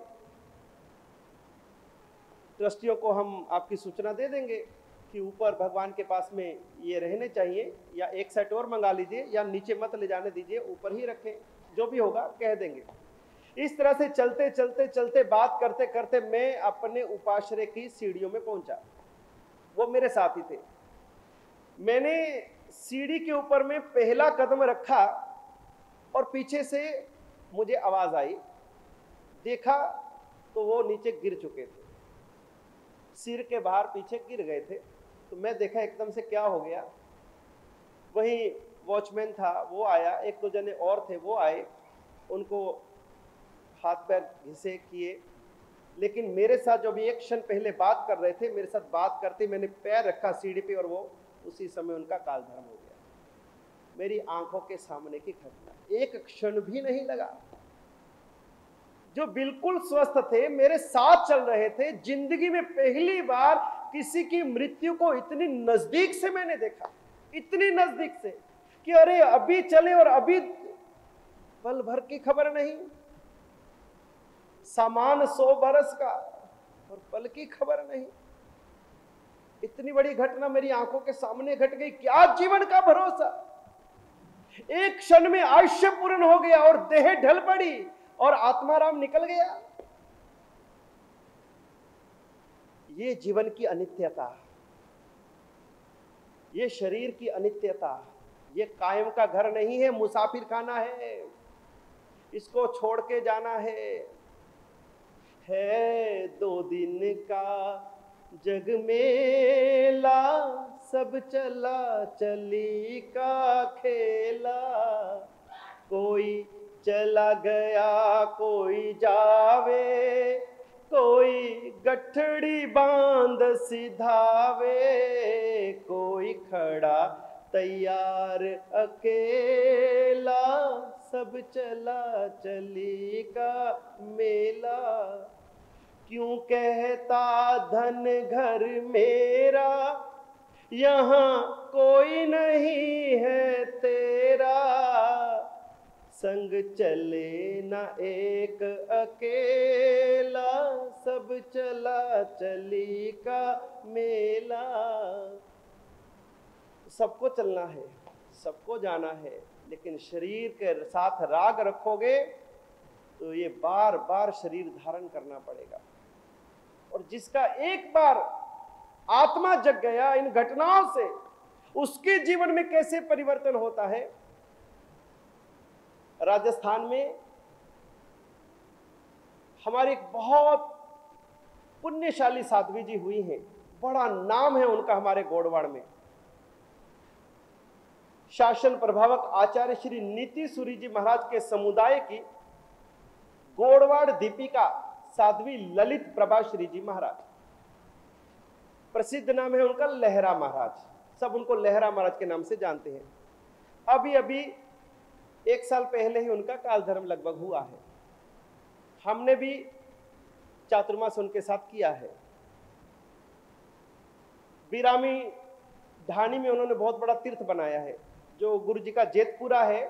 ट्रस्टियों को हम आपकी सूचना दे देंगे कि ऊपर भगवान के पास में ये रहने चाहिए, या एक सेट और मंगा लीजिए, या नीचे मत ले जाने दीजिए, ऊपर ही रखें, जो भी होगा कह देंगे। इस तरह से चलते चलते चलते बात करते करते मैं अपने उपाश्रय की सीढ़ियों में पहुंचा। वो मेरे साथ ही थे। मैंने सीढ़ी के ऊपर में पहला कदम रखा और पीछे से मुझे आवाज आई। देखा तो वो नीचे गिर चुके थे, सिर के बाहर पीछे गिर गए थे। तो मैं देखा एकदम से क्या हो गया। वहीं वॉचमैन था वो आया, एक दो जने और थे वो आए, उनको हाथ पैर घिसे किए, लेकिन मेरे साथ जो भी एक क्षण पहले बात कर रहे थे, मेरे साथ बात करते मैंने पैर रखा सीढ़ी पे और वो उसी समय उनका काल धर्म हो गया। मेरी आंखों के सामने की घटना, एक क्षण भी नहीं लगा। जो बिल्कुल स्वस्थ थे, मेरे साथ चल रहे थे, जिंदगी में पहली बार किसी की मृत्यु को इतनी नजदीक से मैंने देखा, इतनी नजदीक से कि अरे अभी चले और अभी पल भर की खबर नहीं। सामान 100 बरस का और पल की खबर नहीं। इतनी बड़ी घटना मेरी आंखों के सामने घट गई। क्या जीवन का भरोसा। एक क्षण में आयुष्य पूर्ण हो गया और देह ढल पड़ी और आत्माराम निकल गया। ये जीवन की अनित्यता, ये शरीर की अनित्यता, ये कायम का घर नहीं है, मुसाफिर खाना है, इसको छोड़ के जाना है 2 दिन का जग मेला, सब चला चली का खेला, कोई चला गया कोई जावे, कोई गठड़ी बांध सिधावे, कोई खड़ा तैयार अकेला, सब चला चली का मेला। क्यों कहता धन घर मेरा, यहाँ कोई नहीं है तेरा, संग चले न एक अकेला, सब चला चली का मेला। सबको चलना है, सबको जाना है, लेकिन शरीर के साथ राग रखोगे तो ये बार बार शरीर धारण करना पड़ेगा। और जिसका एक बार आत्मा जग गया इन घटनाओं से, उसके जीवन में कैसे परिवर्तन होता है। राजस्थान में हमारी एक बहुत पुण्यशाली साध्वी जी हुई हैं, बड़ा नाम है उनका हमारे गोड़वाड़ में। शासन प्रभावक आचार्य श्री नीति सूरी जी महाराज के समुदाय की गोड़वाड़ दीपिका साध्वी ललित प्रभा श्री जी महाराज। प्रसिद्ध नाम है उनका लहरा महाराज, सब उनको लहरा महाराज के नाम से जानते हैं। अभी अभी 1 साल पहले ही उनका काल धर्म लगभग हुआ है। हमने भी चातुर्मास उनके साथ किया है। बिरामी ढाणी में उन्होंने बहुत बड़ा तीर्थ बनाया है, जो गुरु जी का जेतपुरा है।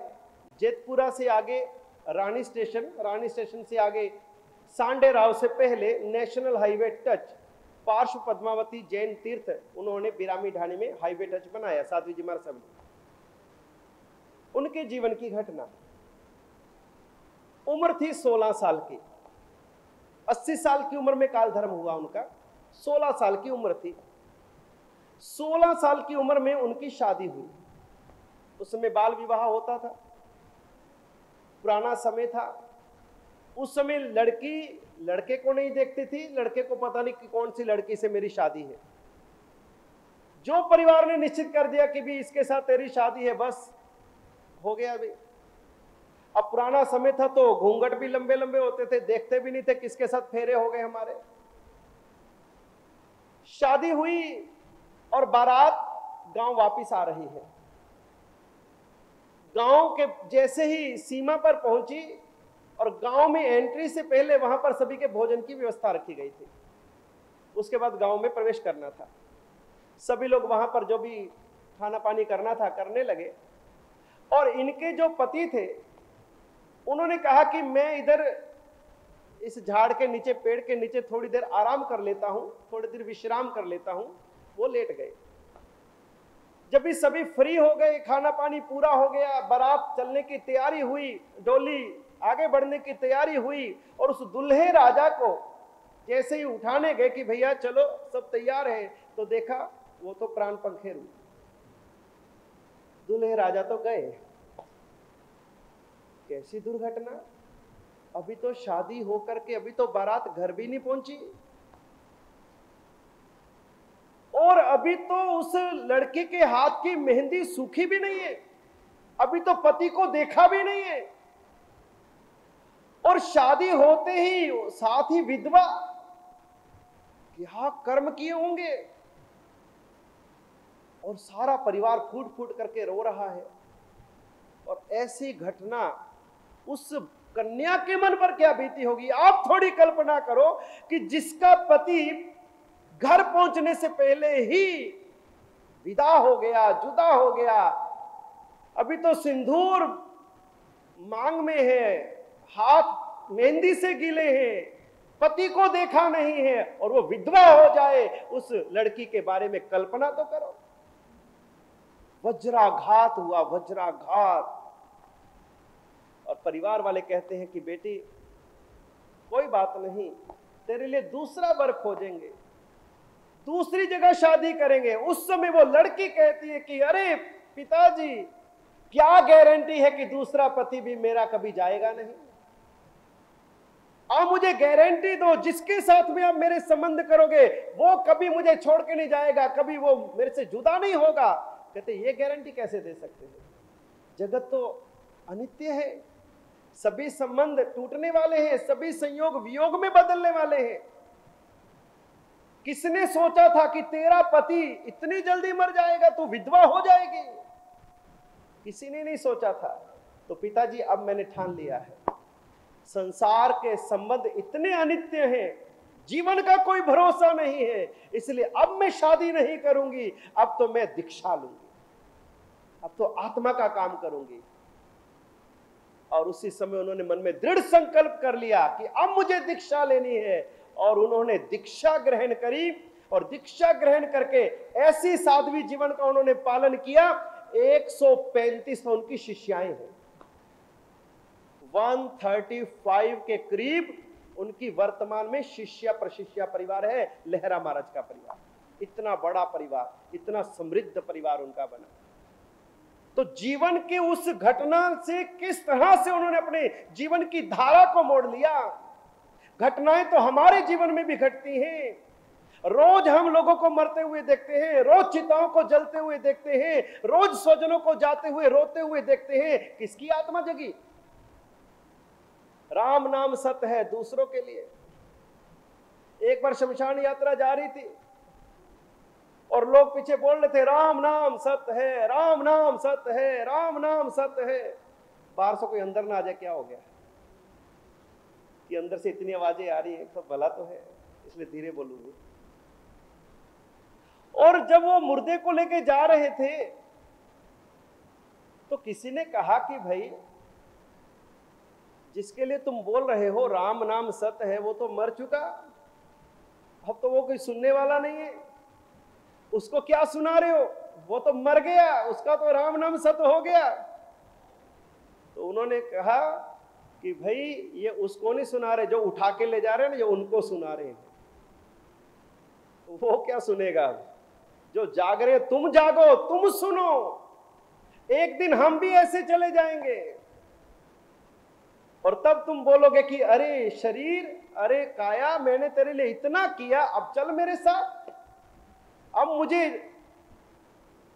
जेतपुरा से आगे रानी स्टेशन से आगे सांडे राव से पहले नेशनल हाईवे टच पार्श्व पद्मावती जैन तीर्थ उन्होंने बिरामी ढाणी में हाईवे टच बनाया साध्वी जी महाराज सब। उनके जीवन की घटना, उम्र थी 16 साल की, 80 साल की उम्र में काल धर्म हुआ उनका। 16 साल की उम्र थी। 16 साल की उम्र में उनकी शादी हुई। उस समय बाल विवाह होता था, पुराना समय था। उस समय लड़की लड़के को नहीं देखती थी, लड़के को पता नहीं कि कौन सी लड़की से मेरी शादी है। जो परिवार ने निश्चित कर दिया कि भी इसके साथ तेरी शादी है, बस हो गया। भी अब पुराना समय था तो घूंघट भी लंबे लंबे होते थे, देखते भी नहीं थे किसके साथ फेरे हो गए हमारे। शादी हुई और बारात गांव वापिस आ रही है। गांव के जैसे ही सीमा पर पहुंची और गांव में एंट्री से पहले वहां पर सभी के भोजन की व्यवस्था रखी गई थी। उसके बाद गांव में प्रवेश करना था। सभी लोग वहां पर जो भी खाना पानी करना था करने लगे। और इनके जो पति थे उन्होंने कहा कि मैं इधर इस झाड़ के नीचे, पेड़ के नीचे थोड़ी देर आराम कर लेता हूं, थोड़ी देर विश्राम कर लेता हूं। वो लेट गए। जब भी सभी फ्री हो गए, खाना पानी पूरा हो गया, बारात चलने की तैयारी हुई, डोली आगे बढ़ने की तैयारी हुई, और उस दुल्हे राजा को जैसे ही उठाने गए कि भैया चलो सब तैयार है, तो देखा वो तो प्राण पंखेरु। दुल्हे राजा तो गए। कैसी दुर्घटना। अभी तो शादी होकर के अभी तो बारात घर भी नहीं पहुंची, और अभी तो उस लड़के के हाथ की मेहंदी सूखी भी नहीं है। अभी तो पति को देखा भी नहीं है, और शादी होते ही साथ ही विधवा, क्या कर्म किए होंगे। और सारा परिवार फूट फूट करके रो रहा है। और ऐसी घटना उस कन्या के मन पर क्या बीती होगी। आप थोड़ी कल्पना करो कि जिसका पति घर पहुंचने से पहले ही विदा हो गया, जुदा हो गया, अभी तो सिंदूर मांग में है, हाथ मेहंदी से गीले हैं, पति को देखा नहीं है, और वो विधवा हो जाए, उस लड़की के बारे में कल्पना तो करो। वज्राघात हुआ, वज्राघात। और परिवार वाले कहते हैं कि बेटी कोई बात नहीं, तेरे लिए दूसरा वर खोजेंगे, दूसरी जगह शादी करेंगे। उस समय वो लड़की कहती है कि अरे पिताजी, क्या गारंटी है कि दूसरा पति भी मेरा कभी जाएगा नहीं। आप मुझे गारंटी दो, जिसके साथ में आप मेरे संबंध करोगे वो कभी मुझे छोड़ के नहीं जाएगा, कभी वो मेरे से जुदा नहीं होगा। कहते ये गारंटी कैसे दे सकते हैं, जगत तो अनित्य है, सभी संबंध टूटने वाले हैं, सभी संयोग वियोग में बदलने वाले हैं। किसने सोचा था कि तेरा पति इतनी जल्दी मर जाएगा, तू विधवा हो जाएगी, किसी ने नहीं सोचा था। तो पिताजी अब मैंने ठान लिया है, संसार के संबंध इतने अनित्य हैं, जीवन का कोई भरोसा नहीं है, इसलिए अब मैं शादी नहीं करूंगी, अब तो मैं दीक्षा लूंगी, अब तो आत्मा का काम करूंगी। और उसी समय उन्होंने मन में दृढ़ संकल्प कर लिया कि अब मुझे दीक्षा लेनी है, और उन्होंने दीक्षा ग्रहण करी। और दीक्षा ग्रहण करके ऐसी साध्वी जीवन का उन्होंने पालन किया। 135 उनकी शिष्याएं हैं, 135 के करीब उनकी वर्तमान में शिष्या प्रशिष्या परिवार है, लहरा महाराज का परिवार। इतना बड़ा परिवार, इतना समृद्ध परिवार उनका बना। तो जीवन के उस घटना से किस तरह से उन्होंने अपने जीवन की धारा को मोड़ लिया। घटनाएं तो हमारे जीवन में भी घटती हैं, रोज हम लोगों को मरते हुए देखते हैं, रोज चिताओं को जलते हुए देखते हैं, रोज स्वजनों को जाते हुए रोते हुए देखते हैं। किसकी आत्मा जगी? राम नाम सत्य है दूसरों के लिए। एक बार शमशान यात्रा जा रही थी और लोग पीछे बोल रहे थे राम नाम सत्य है, राम नाम सत्य है, राम नाम सत्य है। बाहर से कोई अंदर ना आ जाए, क्या हो गया कि अंदर से इतनी आवाजें आ रही है, सब भला तो है, इसलिए धीरे बोलूंगी। और जब वो मुर्दे को लेके जा रहे थे तो किसी ने कहा कि भाई जिसके लिए तुम बोल रहे हो राम नाम सत्य है, वो तो मर चुका, अब तो वो कोई सुनने वाला नहीं है, उसको क्या सुना रहे हो, वो तो मर गया, उसका तो राम नाम सत्य हो गया। तो उन्होंने कहा कि भाई ये उसको नहीं सुना रहे, जो उठा के ले जा रहे हैं ना, ये उनको सुना रहे हैं। वो क्या सुनेगा? जो जाग रहे, तुम जागो, तुम सुनो, एक दिन हम भी ऐसे चले जाएंगे। और तब तुम बोलोगे कि अरे शरीर, अरे काया, मैंने तेरे लिए इतना किया, अब चल मेरे साथ, अब मुझे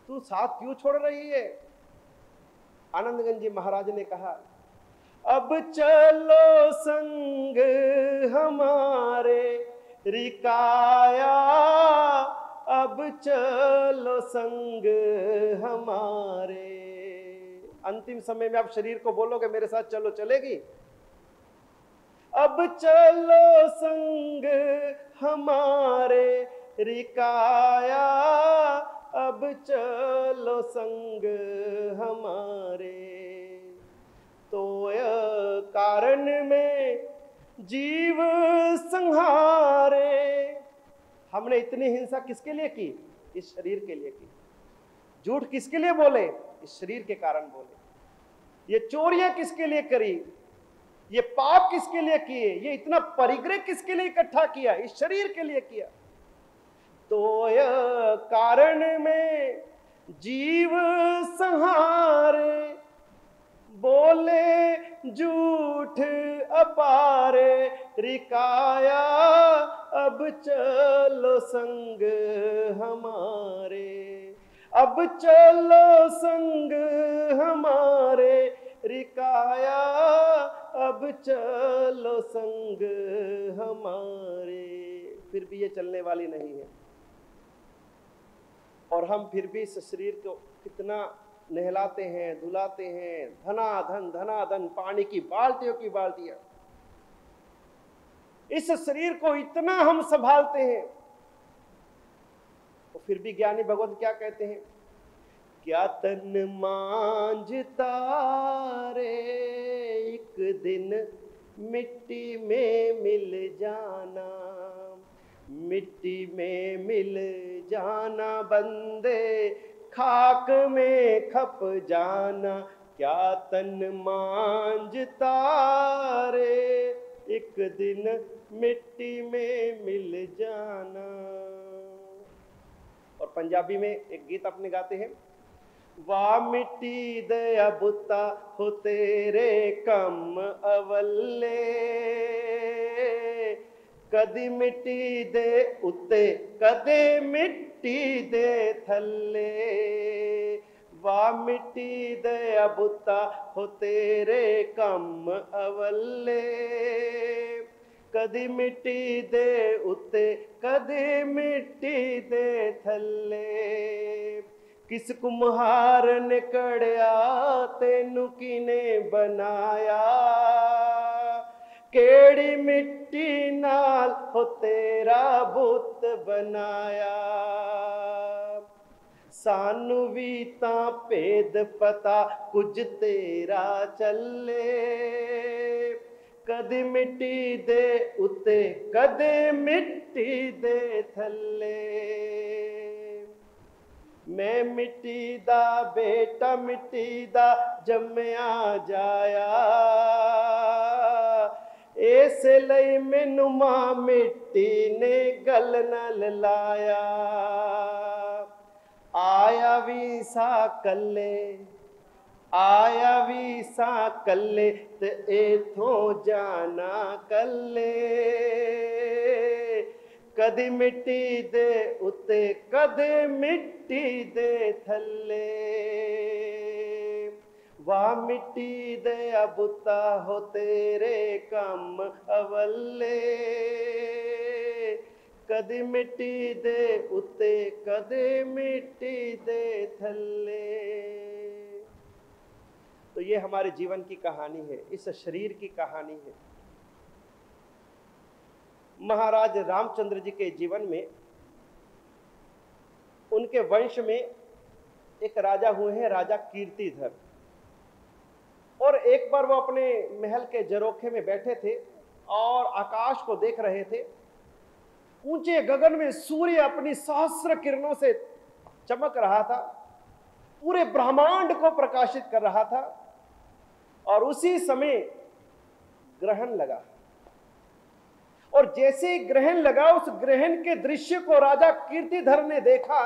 तू साथ क्यों छोड़ रही है? आनंदगंज जी महाराज ने कहा, अब चलो संग हमारे रिकाया, अब चलो संग हमारे। अंतिम समय में आप शरीर को बोलोगे मेरे साथ चलो, चलेगी? अब चलो संग हमारे रिकाया, अब चलो संग हमारे। तो कारण में जीव संहारे। हमने इतनी हिंसा किसके लिए की? इस शरीर के लिए की। झूठ किसके लिए बोले? इस शरीर के कारण बोले। ये चोरियां किसके लिए करी? ये पाप किसके लिए किए? ये इतना परिग्रह किसके लिए इकट्ठा किया? इस शरीर के लिए किया। तो यह कारण में जीव संहारे, बोले झूठ अपारे, रिकाया अब चलो संग हमारे। अब चलो संग हमारे रिकाया, अब चलो संग हमारे। फिर भी ये चलने वाली नहीं है, और हम फिर भी इस शरीर को कितना नहलाते हैं, धुलाते हैं, धनाधन पानी की बाल्टियों की बाल्टियां। इस शरीर को इतना हम संभालते हैं, तो फिर भी ज्ञानी भगवत क्या कहते हैं, क्या तन मांझता रे एक दिन मिट्टी में मिल जाना, मिट्टी में मिल जाना बंदे, खाक में खप जाना। क्या तन मांझता रे एक दिन मिट्टी में मिल जाना। और पंजाबी में एक गीत अपने गाते हैं, वाह मिट्टी दया बुता हो तेरे कम अवल्ले, कदी मिट्टी दे उत्ते कदे मिट्टी दे थल्ले। वाह मिट्टी दया बुता हो तेरे कम अवल्ले, कदी मिट्टी दे उत्ते कदी मिट्टी दे थल्ले। किस कुम्हार ने कड़िया तेनू किने बनाया, केड़ी मिट्टी नाल हो तेरा बुत बनाया। सानू भी तां भेद पता कुछ तेरा चले, कदी मिट्टी दे उत्ते कदे मिट्टी दे थल्ले। मैं मिट्टी दा बेटा मिट्टी दा जम्मिया जाया, इस लई मैनू मां मिट्टी ने गल नाल लाया। आया भी सा कल्ले, आया भी सा कल्ले, ते इथों जाना कल्ले। कदी मिट्टी दे उत्ते कदे मिट्टी दे थल्ले। वाह मिट्टी दे बुता हो तेरे कम अवल्ले, कदी मिट्टी दे उत्ते कदे मिट्टी दे थल्ले। तो ये हमारे जीवन की कहानी है, इस शरीर की कहानी है। महाराज रामचंद्र जी के जीवन में, उनके वंश में एक राजा हुए हैं, राजा कीर्तिधर। और एक बार वो अपने महल के झरोखे में बैठे थे और आकाश को देख रहे थे। ऊंचे गगन में सूर्य अपनी सहस्र किरणों से चमक रहा था, पूरे ब्रह्मांड को प्रकाशित कर रहा था। और उसी समय ग्रहण लगा, और जैसे ही ग्रहण लगा, उस ग्रहण के दृश्य को राजा कीर्तिधर ने देखा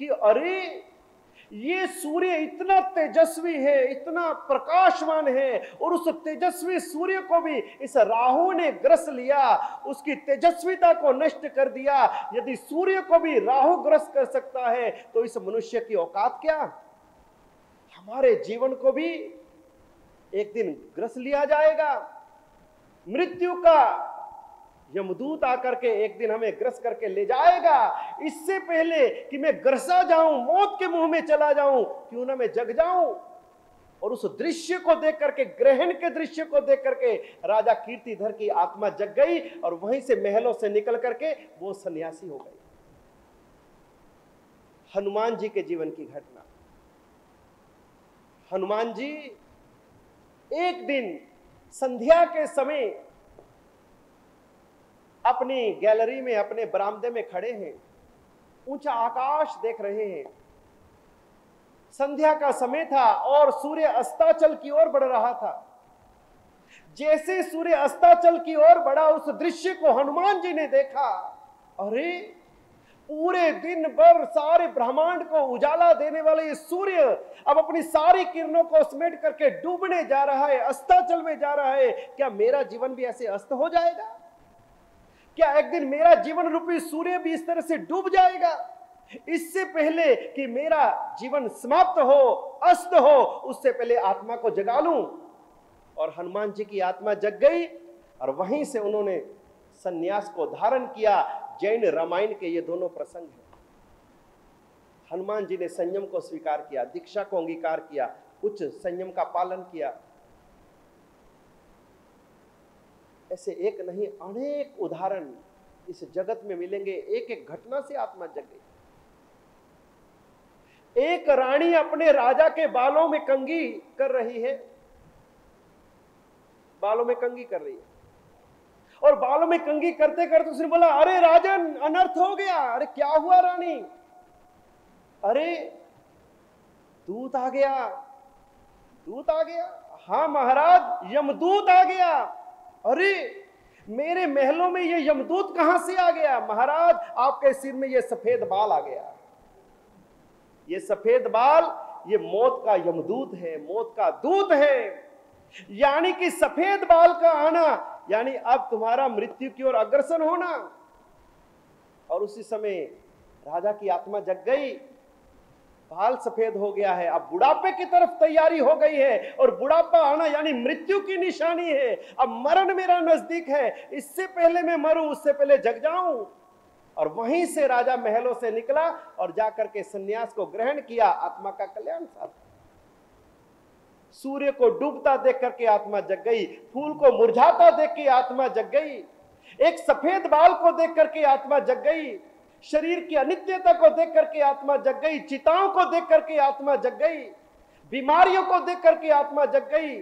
कि अरे ये सूर्य इतना तेजस्वी है, इतना प्रकाशमान है, और उस तेजस्वी सूर्य को भी इस राहु ने ग्रस लिया, उसकी तेजस्विता को नष्ट कर दिया। यदि सूर्य को भी राहु ग्रस कर सकता है तो इस मनुष्य की औकात क्या। हमारे जीवन को भी एक दिन ग्रस लिया जाएगा। मृत्यु का यमदूत आकर के एक दिन हमें ग्रस करके ले जाएगा। इससे पहले कि मैं ग्रसा जाऊं, मौत के मुंह में चला जाऊं, क्यों ना मैं जग जाऊं। और उस दृश्य को देख करके, ग्रहण के दृश्य को देख करके राजा कीर्तिधर की आत्मा जग गई, और वहीं से महलों से निकल करके वो सन्यासी हो गई। हनुमान जी के जीवन की घटना। हनुमान जी एक दिन संध्या के समय अपनी गैलरी में, अपने बरामदे में खड़े हैं, ऊंचा आकाश देख रहे हैं। संध्या का समय था और सूर्य अस्ताचल की ओर बढ़ रहा था। जैसे सूर्य अस्ताचल की ओर बढ़ा, उस दृश्य को हनुमान जी ने देखा। अरे पूरे दिन भर सारे ब्रह्मांड को उजाला देने वाले ये सूर्य अब अपनी सारी किरणों को समेट करके डूबने जा रहा है, अस्ताचल में जा रहा है। क्या मेरा जीवन भी ऐसे अस्त हो जाएगा? क्या एक दिन मेरा जीवन रूपी सूर्य भी इस तरह से डूब जाएगा? इससे पहले कि मेरा जीवन समाप्त हो, अस्त हो, उससे पहले आत्मा को जगा लूं। और हनुमान जी की आत्मा जग गई और वहीं से उन्होंने संन्यास को धारण किया। जैन रामायण के ये दोनों प्रसंग हैं। हनुमान जी ने संयम को स्वीकार किया, दीक्षा को अंगीकार किया, उच्च संयम का पालन किया। ऐसे एक नहीं अनेक उदाहरण इस जगत में मिलेंगे। एक एक घटना से आत्मा जग गई। एक रानी अपने राजा के बालों में कंघी कर रही है, बालों में कंघी कर रही है, और बालों में कंघी करते करते उसने बोला, अरे राजन, अनर्थ हो गया। अरे क्या हुआ रानी? अरे दूत आ गया, दूत आ गया। हाँ महाराज, यमदूत आ गया। अरे मेरे महलों में ये यमदूत कहां से आ गया? महाराज, आपके सिर में ये सफेद बाल आ गया। ये सफेद बाल, ये मौत का यमदूत है, मौत का दूत है। यानी कि सफेद बाल का आना यानी अब तुम्हारा मृत्यु की ओर अग्रसर होना। और उसी समय राजा की आत्मा जग गई, बाल सफेद हो गया है, अब बुढ़ापे की तरफ तैयारी हो गई है। और बुढ़ापा आना यानी मृत्यु की निशानी है। अब मरण मेरा नजदीक है, इससे पहले मैं मरूं, उससे पहले जग जाऊं। और वहीं से राजा महलों से निकला और जाकर के सन्यास को ग्रहण किया, आत्मा का कल्याण साधा। सूर्य को डूबता देख करके आत्मा जग गई, फूल को मुरझाता देख के आत्मा जग गई, एक सफेद बाल को देख करके आत्मा जग गई, शरीर की अनित्यता को देख करके आत्मा जग गई, चिताओं को देख करके आत्मा जग गई, बीमारियों को देख करके आत्मा जग गई,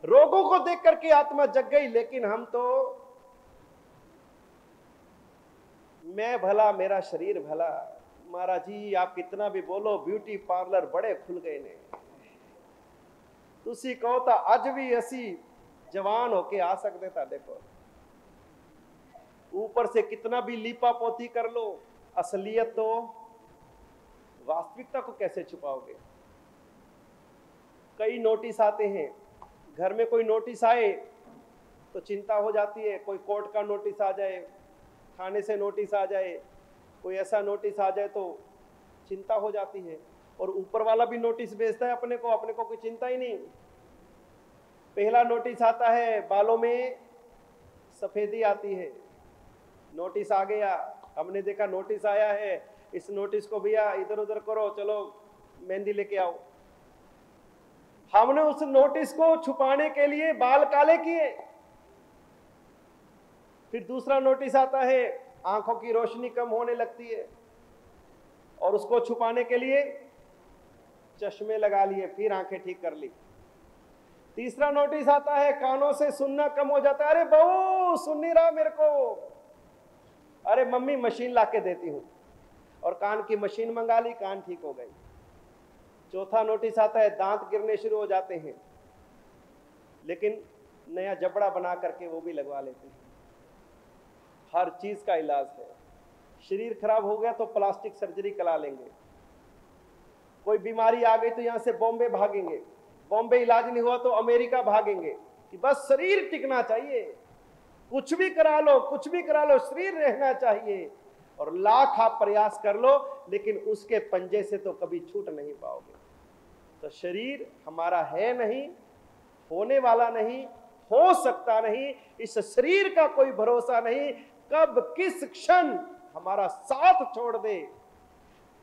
रोगों को देख करके आत्मा जग गई। लेकिन हम तो मैं भला मेरा शरीर भला। महाराज जी आप कितना भी बोलो, ब्यूटी पार्लर बड़े खुल गए ने। तुसी कहो तो अज भी असी जवान होके आ सकते था। देखो ऊपर से कितना भी लीपा पोती कर लो, असलियत तो वास्तविकता को कैसे छुपाओगे? कई नोटिस आते हैं, घर में कोई नोटिस आए तो चिंता हो जाती है। कोई कोर्ट का नोटिस आ जाए, थाने से नोटिस आ जाए, कोई ऐसा नोटिस आ जाए तो चिंता हो जाती है। और ऊपर वाला भी नोटिस भेजता है अपने को कोई चिंता ही नहीं। पहला नोटिस आता है, बालों में सफेदी आती है, नोटिस आ गया, हमने देखा नोटिस आया है, इस नोटिस को भैया इधर उधर करो, चलो मेहंदी लेके आओ। हमने उस नोटिस को छुपाने के लिए बाल काले किए। फिर दूसरा नोटिस आता है, आंखों की रोशनी कम होने लगती है और उसको छुपाने के लिए चश्मे लगा लिए, फिर आंखें ठीक कर ली। तीसरा नोटिस आता है, कानों से सुनना कम हो जाता है। अरे बहू सुन नहीं रहा मेरे को, अरे मम्मी मशीन लाके देती हूं, और कान की मशीन मंगा ली, कान ठीक हो गई। चौथा नोटिस आता है, दांत गिरने शुरू हो जाते हैं, लेकिन नया जबड़ा बना करके वो भी लगवा लेते हैं। हर चीज का इलाज है। शरीर खराब हो गया तो प्लास्टिक सर्जरी करा लेंगे, कोई बीमारी आ गई तो यहां से बॉम्बे भागेंगे, बॉम्बे इलाज नहीं हुआ तो अमेरिका भागेंगे कि बस शरीर टिकना चाहिए, कुछ भी करा लो, कुछ भी करा लो, शरीर रहना चाहिए। और लाख आप प्रयास कर लो, लेकिन उसके पंजे से तो कभी छूट नहीं पाओगे। तो शरीर हमारा है नहीं, होने वाला नहीं, हो सकता नहीं। इस शरीर का कोई भरोसा नहीं, कब किस क्षण हमारा साथ छोड़ दे,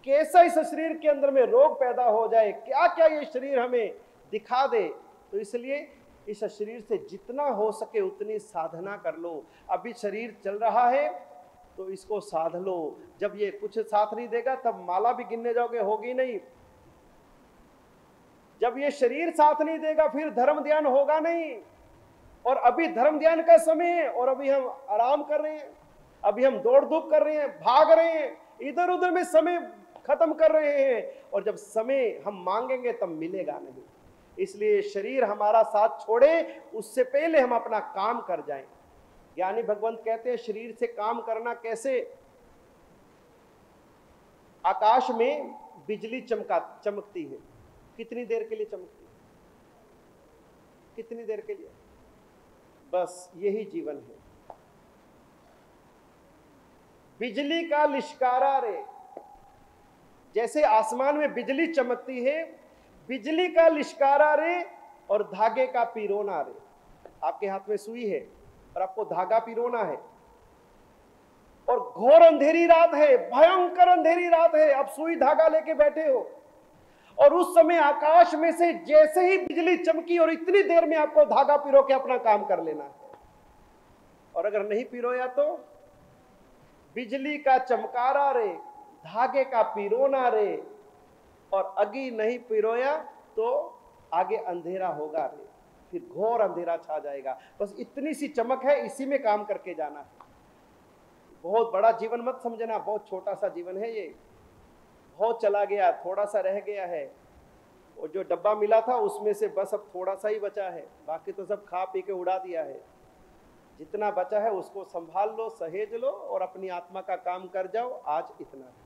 कैसा इस शरीर के अंदर में रोग पैदा हो जाए, क्या क्या ये शरीर हमें दिखा दे। तो इसलिए इस शरीर से जितना हो सके उतनी साधना कर लो। अभी शरीर चल रहा है तो इसको साध लो, जब ये कुछ साथ नहीं देगा तब माला भी गिनने जाओगे, होगी नहीं। जब ये शरीर साथ नहीं देगा फिर धर्म ध्यान होगा नहीं। और अभी धर्म ध्यान का समय है और अभी हम आराम कर रहे हैं, अभी हम दौड़ धूप कर रहे हैं, भाग रहे हैं, इधर उधर में समय खत्म कर रहे हैं। और जब समय हम मांगेंगे तब मिलेगा नहीं। इसलिए शरीर हमारा साथ छोड़े उससे पहले हम अपना काम कर जाएं। ज्ञानी भगवंत कहते हैं शरीर से काम करना कैसे? आकाश में बिजली चमकती है, कितनी देर के लिए चमकती है? कितनी देर के लिए? बस यही जीवन है। बिजली का लिश्कारा रे, जैसे आसमान में बिजली चमकती है, बिजली का लिशकारा रे और धागे का पिरोना रे। आपके हाथ में सुई है और आपको धागा पिरोना है, और घोर अंधेरी रात है, भयंकर अंधेरी रात है, आप सुई धागा लेके बैठे हो, और उस समय आकाश में से जैसे ही बिजली चमकी और इतनी देर में आपको धागा पिरो के अपना काम कर लेना है। और अगर नहीं पिरोया तो बिजली का चमकारा रे, धागे का पिरोना रे, और अगी नहीं पिरोया तो आगे अंधेरा होगा रे, फिर घोर अंधेरा छा जाएगा। बस इतनी सी चमक है, इसी में काम करके जाना है। बहुत बड़ा जीवन मत समझना, बहुत छोटा सा जीवन है ये। बहुत चला गया, थोड़ा सा रह गया है, और जो डब्बा मिला था उसमें से बस अब थोड़ा सा ही बचा है, बाकी तो सब खा पी के उड़ा दिया है। जितना बचा है उसको संभाल लो, सहेज लो और अपनी आत्मा का काम कर जाओ। आज इतना है।